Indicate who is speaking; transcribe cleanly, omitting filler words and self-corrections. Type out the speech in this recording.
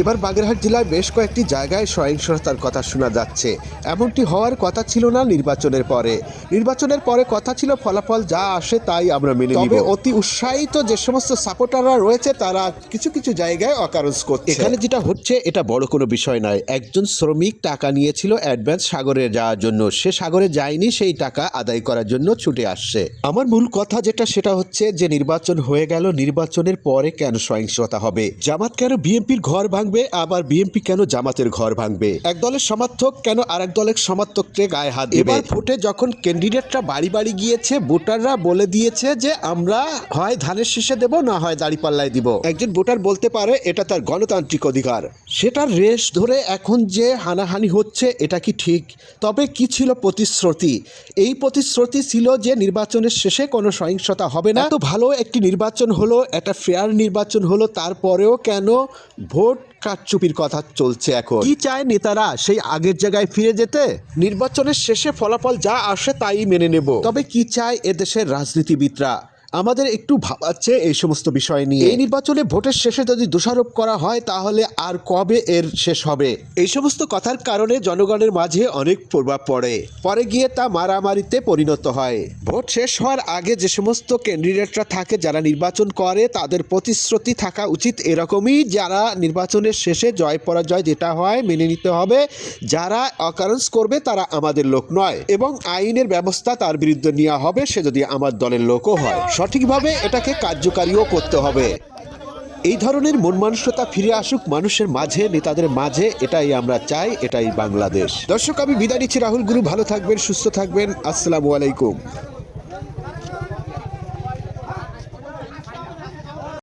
Speaker 1: এবার বাগেরহাট জেলায় বেশ কয়েকটি জায়গায় সহিংসতার কথা শোনা যাচ্ছে। এমনটি হওয়ার কথা ছিল না নির্বাচনের পরে। নির্বাচনের পরে কথা ছিল ফলাফল যা আসে তাই আমরা মেনে নিব। তবে অতি উৎসাহিত যে সমস্ত সাপোর্টাররা রয়েছে তারা কিছু কিছু জায়গায় অকারেন্স করছে। এখানে যেটা হচ্ছে এটা বড় কোনো বিষয় নয়। একজন শ্রমিক টাকা নিয়েছিল অ্যাডভান্স সাগরে যাওয়ার জন্য, সে সাগরে যায়নি, সেই টাকা আদায় করার জন্য ছুটে আসছে। আমার মূল কথা যেটা সেটা হচ্ছে যে নির্বাচন হয়ে গেল, নির্বাচনের পরে কেন সহিংসতা হবে? জামাত কেন বিএনপির ঘর ভাঙবে, আবার বিএনপি কেন জামাতের ঘর ভাঙবে? এক দলের সমর্থক কেন আরেক দলের সমর্থককে গায়ে হাত দেবে? এবার ভোটে যখন ক্যান্ডিডেটরা বাড়ি বাড়ি গিয়েছে, ভোটাররা বলে দিয়েছে যে আমরা হয় ধানের শীষে দেব না হয় দাঁড়িপাল্লায় দিব। একজন ভোটার বলতে পারে এটা তার গণতান্ত্রিক অধিকার। সেটার রেশ ধরে এখন যে হানাহানি হচ্ছে এটা কি ঠিক? তবে কি ছিল প্রতিশ্রুতি? এই প্রতিশ্রুতি ছিল যে নির্বাচনের শেষে কোনো সহিংসতা হবে না। তো ভালো একটি নির্বাচন হলো, একটা ফেয়ার নির্বাচন হলো, তারপরেও কেন ভোট কারচুপির কথা চলছে? এখন কি চায় নেতারা? সেই আগের জায়গায় ফিরে যেতে? নির্বাচনের শেষে ফলাফল যা আসে তাই মেনে নেব। তবে কি চায় এদেশের রাজনীতিবিদরা? আমাদের একটু ভাবাচ্ছে এই সমস্ত বিষয় নিয়ে। এই নির্বাচনে ভোটের শেষে যদি দোষারোপ করা হয় তাহলে আর কবে এর শেষ হবে? এই সমস্ত কথার কারণে জনগণের মাঝে অনেক প্রভাব পড়ে, পরে গিয়ে তা মারামারিতে পরিণত হয়। ভোট শেষ হওয়ার আগে যে সমস্ত ক্যান্ডিডেটরা থাকে, যারা নির্বাচন করে, তাদের প্রতিশ্রুতি থাকা উচিত এরকমই, যারা নির্বাচনের শেষে জয় পরাজয় যেটা হয় মেনে নিতে হবে। যারা অকারেন্স করবে তারা আমাদের লোক নয় এবং আইনের ব্যবস্থা তার বিরুদ্ধে নেওয়া হবে, সে যদি আমার দলের লোকও হয়। সঠিকভাবে এটাকে কার্যকারীও করতে হবে। এই ধরনের মন মানসিকতা ফিরে আসুক মানুষের মাঝে, নেতাদের মাঝে, এটাই আমরা চাই, এটাই বাংলাদেশ। দর্শক, আমি বিদায় নিচ্ছি। রাহুল গুরু, ভালো থাকবেন, সুস্থ থাকবেন। আসসালামু আলাইকুম।